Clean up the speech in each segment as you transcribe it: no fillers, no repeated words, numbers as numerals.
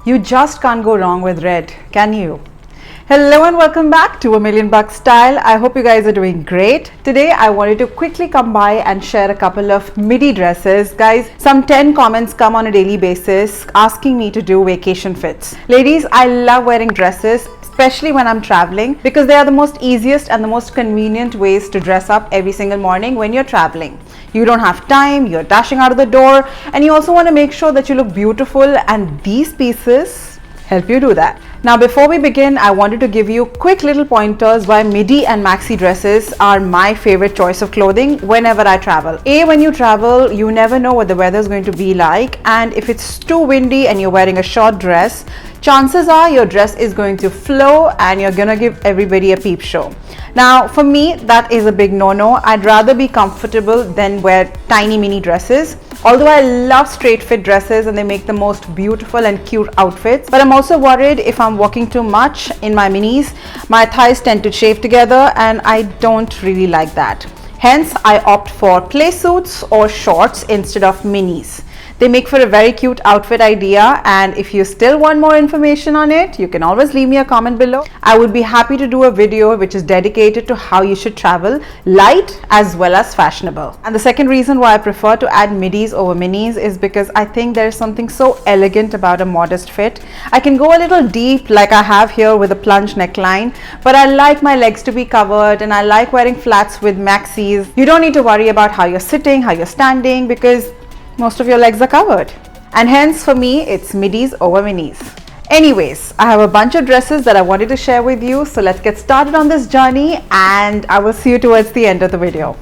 You just can't go wrong with red, can you? Hello and welcome back to A Million Bucks Style. I hope you guys are doing great. Today I wanted to quickly come by and share a couple of midi dresses. Guys, some 10 comments come on a daily basis asking me to do vacation fits. Ladies, I love wearing dresses, especially when I'm traveling, because they are the most easiest and the most convenient ways to dress up every single morning when you're traveling. You don't have time, you're dashing out of the door, and you also want to make sure that you look beautiful, and these pieces help you do that. Now before we begin, I wanted to give you quick little pointers why midi and maxi dresses are my favorite choice of clothing whenever I travel. When you travel, you never know what the weather is going to be like, and if it's too windy and you're wearing a short dress, chances are your dress is going to flow and you're gonna give everybody a peep show. Now for me, that is a big no-no. I'd rather be comfortable than wear tiny mini dresses. Although I love straight fit dresses and they make the most beautiful and cute outfits, but I'm also worried if I'm walking too much in my minis, my thighs tend to shave together and I don't really like that. Hence, I opt for play suits or shorts instead of minis. They make for a very cute outfit idea, and if you still want more information on it, you can always leave me a comment below. I would be happy to do a video which is dedicated to how you should travel light as well as fashionable. And the second reason why I prefer to add midis over minis is because I think there's something so elegant about a modest fit. I can go a little deep like I have here with a plunge neckline, but I like my legs to be covered and I like wearing flats with maxis. You don't need to worry about how you're sitting, how you're standing, because most of your legs are covered, and hence for me it's midis over minis. Anyways, I have a bunch of dresses that I wanted to share with you, so let's get started on this journey and I will see you towards the end of the video.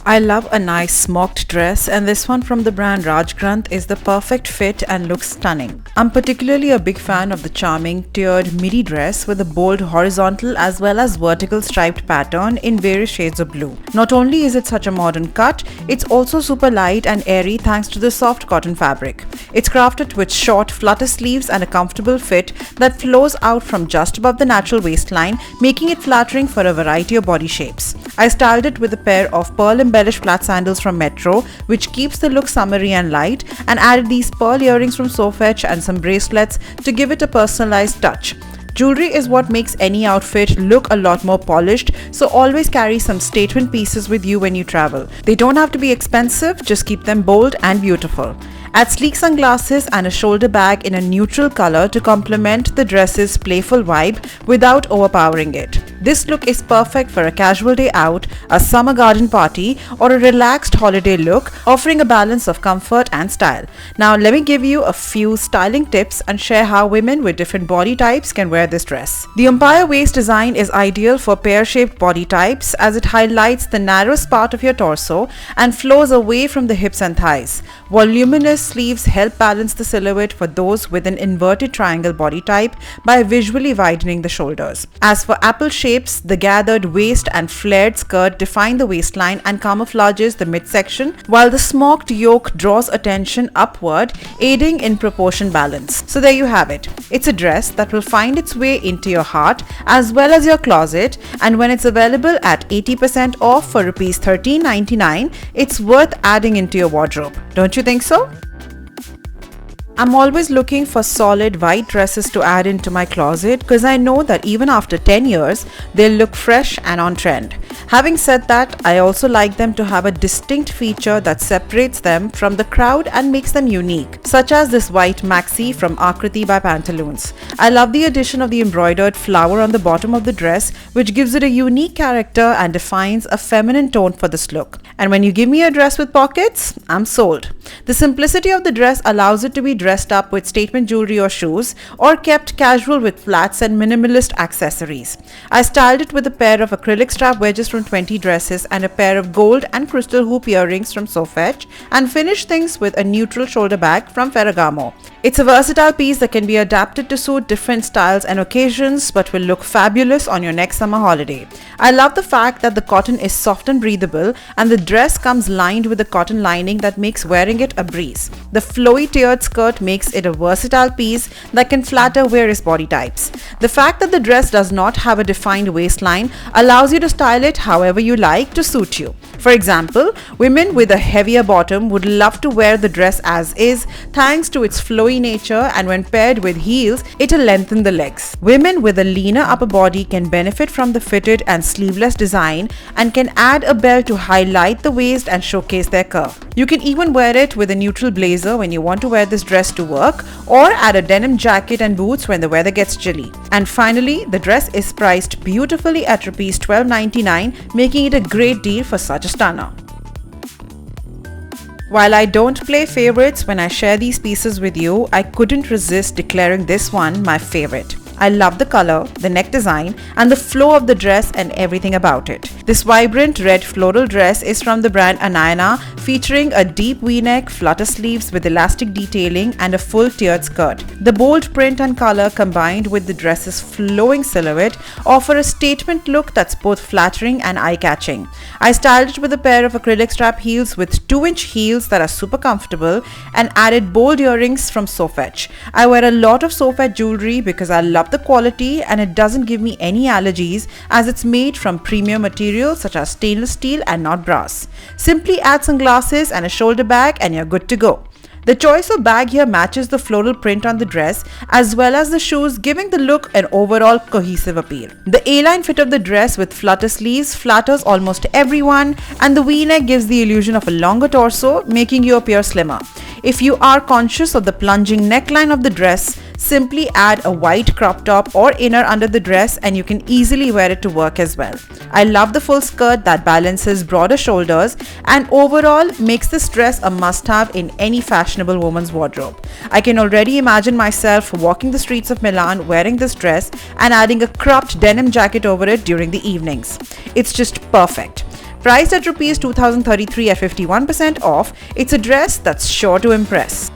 I love a nice smocked dress, and this one from the brand RAJGRANTH is the perfect fit and looks stunning. I'm particularly a big fan of the charming tiered midi dress with a bold horizontal as well as vertical striped pattern in various shades of blue. Not only is it such a modern cut, it's also super light and airy thanks to the soft cotton fabric. It's crafted with short flutter sleeves and a comfortable fit that flows out from just above the natural waistline, making it flattering for a variety of body shapes. I styled it with a pair of pearl embellished flat sandals from Metro, which keeps the look summery and light, and added these pearl earrings from Sofetch and some bracelets to give it a personalized touch. Jewelry is what makes any outfit look a lot more polished, so always carry some statement pieces with you when you travel. They don't have to be expensive, just keep them bold and beautiful. Add sleek sunglasses and a shoulder bag in a neutral color to complement the dress's playful vibe without overpowering it. This look is perfect for a casual day out, a summer garden party, or a relaxed holiday look, offering a balance of comfort and style. Now let me give you a few styling tips and share how women with different body types can wear this dress. The umpire waist design is ideal for pear-shaped body types as it highlights the narrowest part of your torso and flows away from the hips and thighs. Voluminous sleeves help balance the silhouette for those with an inverted triangle body type by visually widening the shoulders. As for apple shapes, the gathered waist and flared skirt define the waistline and camouflages the midsection, while the smocked yoke draws attention upward, aiding in proportion balance. So there you have it. It's a dress that will find its way into your heart as well as your closet, and when it's available at 80% off for Rs 13.99, it's worth adding into your wardrobe. Don't you think so? I'm always looking for solid white dresses to add into my closet because I know that even after 10 years, they'll look fresh and on trend. Having said that, I also like them to have a distinct feature that separates them from the crowd and makes them unique, such as this white maxi from AKKRITI by Pantaloons. I love the addition of the embroidered flower on the bottom of the dress, which gives it a unique character and defines a feminine tone for this look. And when you give me a dress with pockets, I'm sold. The simplicity of the dress allows it to be dressed up with statement jewelry or shoes, or kept casual with flats and minimalist accessories. I styled it with a pair of acrylic strap wedges from 20 Dresses and a pair of gold and crystal hoop earrings from Sofetch, and finished things with a neutral shoulder bag from Ferragamo. It's a versatile piece that can be adapted to suit different styles and occasions, but will look fabulous on your next summer holiday. I love the fact that the cotton is soft and breathable, and the dress comes lined with a cotton lining that makes wearing it a breeze. The flowy tiered skirt makes it a versatile piece that can flatter various body types. The fact that the dress does not have a defined waistline allows you to style it however you like to suit you. For example, women with a heavier bottom would love to wear the dress as is thanks to its flowy nature, and when paired with heels, it'll lengthen the legs. Women with a leaner upper body can benefit from the fitted and sleeveless design and can add a belt to highlight the waist and showcase their curve. You can even wear it with a neutral blazer when you want to wear this dress to work, or add a denim jacket and boots when the weather gets chilly. And finally, the dress is priced beautifully at Rs $12.99, making it a great deal for such a stunner. While I don't play favorites when I share these pieces with you, I couldn't resist declaring this one my favorite. I love the color, the neck design, and the flow of the dress and everything about it. This vibrant red floral dress is from the brand ANAYNA, featuring a deep V-neck, flutter sleeves with elastic detailing, and a full tiered skirt. The bold print and color combined with the dress's flowing silhouette offer a statement look that's both flattering and eye-catching. I styled it with a pair of acrylic strap heels with 2-inch heels that are super comfortable, and added bold earrings from Sofetch. I wear a lot of Sofetch jewelry because I love the quality, and it doesn't give me any allergies as it's made from premium materials such as stainless steel and not brass. Simply add some glasses and a shoulder bag and you're good to go. The choice of bag here matches the floral print on the dress as well as the shoes, giving the look an overall cohesive appeal. The A-line fit of the dress with flutter sleeves flatters almost everyone, and the V-neck gives the illusion of a longer torso, making you appear slimmer. If you are conscious of the plunging neckline of the dress, simply add a white crop top or inner under the dress and you can easily wear it to work as well. I love the full skirt that balances broader shoulders and overall makes this dress a must-have in any fashionable woman's wardrobe. I can already imagine myself walking the streets of Milan wearing this dress and adding a cropped denim jacket over it during the evenings. It's just perfect. Priced at Rs 2033 at 51% off, it's a dress that's sure to impress.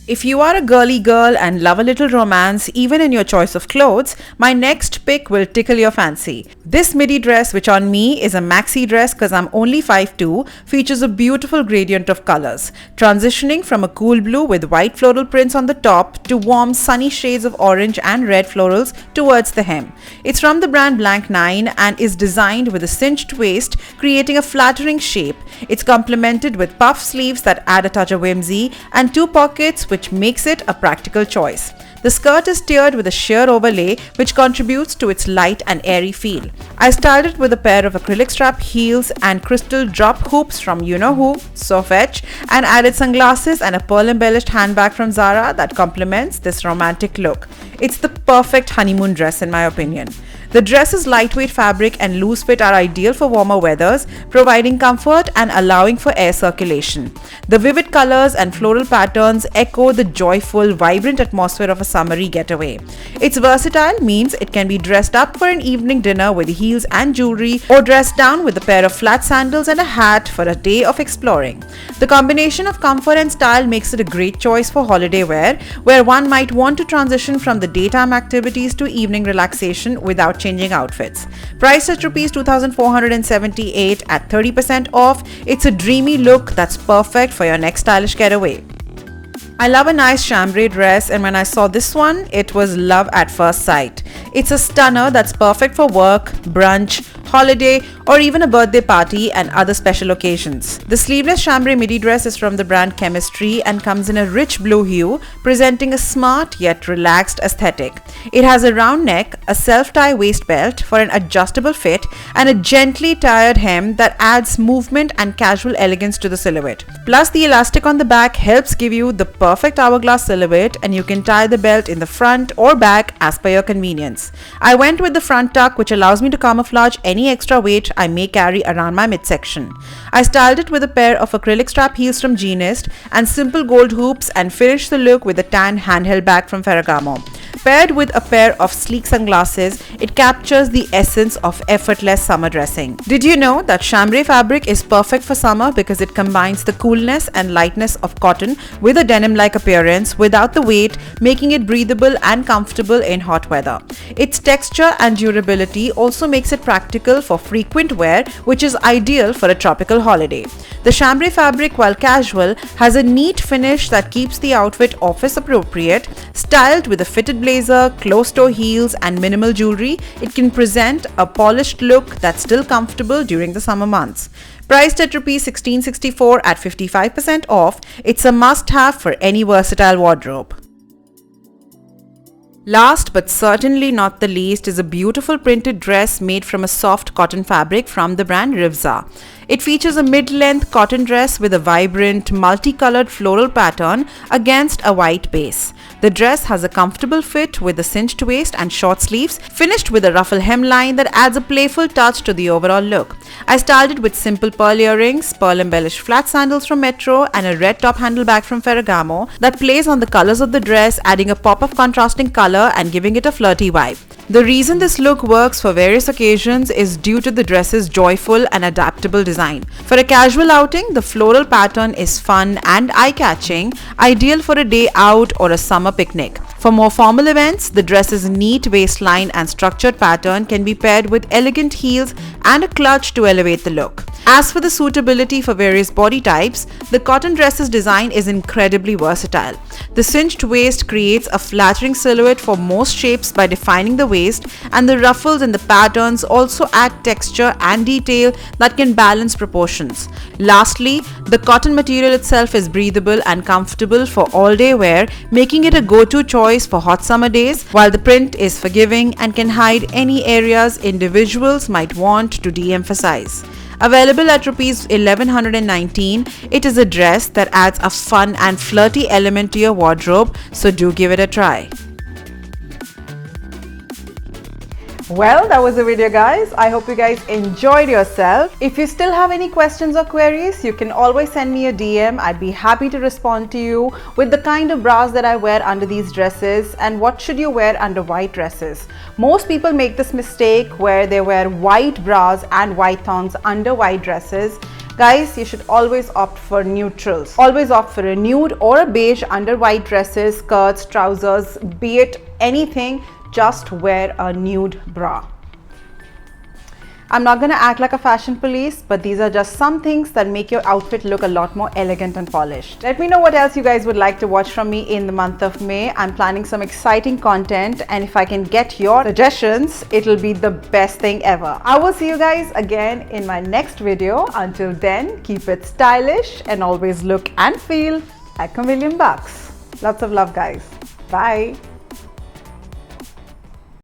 If you are a girly girl and love a little romance even in your choice of clothes, my next pick will tickle your fancy. This midi dress, which on me is a maxi dress because I'm only 5'2", features a beautiful gradient of colors, transitioning from a cool blue with white floral prints on the top to warm sunny shades of orange and red florals towards the hem. It's from the brand Blank 9 and is designed with a cinched waist, creating a flattering shape. It's complemented with puff sleeves that add a touch of whimsy and 2 pockets, which makes it a practical choice. The skirt is tiered with a sheer overlay, which contributes to its light and airy feel. I styled it with a pair of acrylic strap heels and crystal drop hoops from you-know-who, Sofetch, and added sunglasses and a pearl-embellished handbag from Zara that complements this romantic look. It's the perfect honeymoon dress in my opinion. The dress's lightweight fabric and loose fit are ideal for warmer weathers, providing comfort and allowing for air circulation. The vivid colors and floral patterns echo the joyful, vibrant atmosphere of a summery getaway. Its versatile means it can be dressed up for an evening dinner with heels and jewelry, or dressed down with a pair of flat sandals and a hat for a day of exploring. The combination of comfort and style makes it a great choice for holiday wear, where one might want to transition from the daytime activities to evening relaxation without changing outfits. Priced at Rs 2,478 at 30% off, it's a dreamy look that's perfect for your next stylish getaway. I love a nice chambray dress, and when I saw this one, it was love at first sight. It's a stunner that's perfect for work, brunch, holiday, or even a birthday party and other special occasions. The sleeveless chambray midi dress is from the brand Chemistry and comes in a rich blue hue, presenting a smart yet relaxed aesthetic. It has a round neck, a self-tie waist belt for an adjustable fit, and a gently tied hem that adds movement and casual elegance to the silhouette. Plus, the elastic on the back helps give you the perfect hourglass silhouette, and you can tie the belt in the front or back as per your convenience. I went with the front tuck, which allows me to camouflage any extra weight I may carry around my midsection. I styled it with a pair of acrylic strap heels from Genius and simple gold hoops, and finished the look with a tan handheld bag from Ferragamo. Paired with a pair of sleek sunglasses, it captures the essence of effortless summer dressing. Did you know that chambray fabric is perfect for summer because it combines the coolness and lightness of cotton with a denim-like appearance without the weight, making it breathable and comfortable in hot weather. Its texture and durability also makes it practical for frequent wear, which is ideal for a tropical holiday. The chambray fabric, while casual, has a neat finish that keeps the outfit office appropriate, styled with a fitted blazer blazer, closed-toe heels and minimal jewelry, it can present a polished look that's still comfortable during the summer months. Priced at Rs 1664 at 55% off, it's a must-have for any versatile wardrobe. Last but certainly not the least is a beautiful printed dress made from a soft cotton fabric from the brand RIVZA. It features a mid-length cotton dress with a vibrant, multicolored floral pattern against a white base. The dress has a comfortable fit with a cinched waist and short sleeves, finished with a ruffle hemline that adds a playful touch to the overall look. I styled it with simple pearl earrings, pearl-embellished flat sandals from Metro, and a red top handle bag from Ferragamo that plays on the colors of the dress, adding a pop of contrasting color and giving it a flirty vibe. The reason this look works for various occasions is due to the dress's joyful and adaptable design. For a casual outing, the floral pattern is fun and eye-catching, ideal for a day out or a summer picnic. For more formal events, the dress's neat waistline and structured pattern can be paired with elegant heels and a clutch to elevate the look. As for the suitability for various body types, the cotton dress's design is incredibly versatile. The cinched waist creates a flattering silhouette for most shapes by defining the waist, and the ruffles and the patterns also add texture and detail that can balance proportions. Lastly, the cotton material itself is breathable and comfortable for all-day wear, making it a go-to choice for hot summer days, while the print is forgiving and can hide any areas individuals might want to de-emphasize. Available at Rs 1119, it is a dress that adds a fun and flirty element to your wardrobe, so do give it a try. Well, that was the video, guys. I hope you guys enjoyed yourself. If you still have any questions or queries, you can always send me a DM. I'd be happy to respond to you with the kind of bras that I wear under these dresses and what should you wear under white dresses. Most people make this mistake where they wear white bras and white thongs under white dresses. Guys, you should always opt for neutrals. Always opt for a nude or a beige under white dresses, skirts, trousers, be it anything. Just wear a nude bra. I'm not gonna act like a fashion police, but these are just some things that make your outfit look a lot more elegant and polished. Let me know what else you guys would like to watch from me in the month of May. I'm planning some exciting content, and if I can get your suggestions, it'll be the best thing ever. I will see you guys again in my next video. Until then, keep it stylish and always look and feel like $1,000,000. Lots of love, guys. Bye.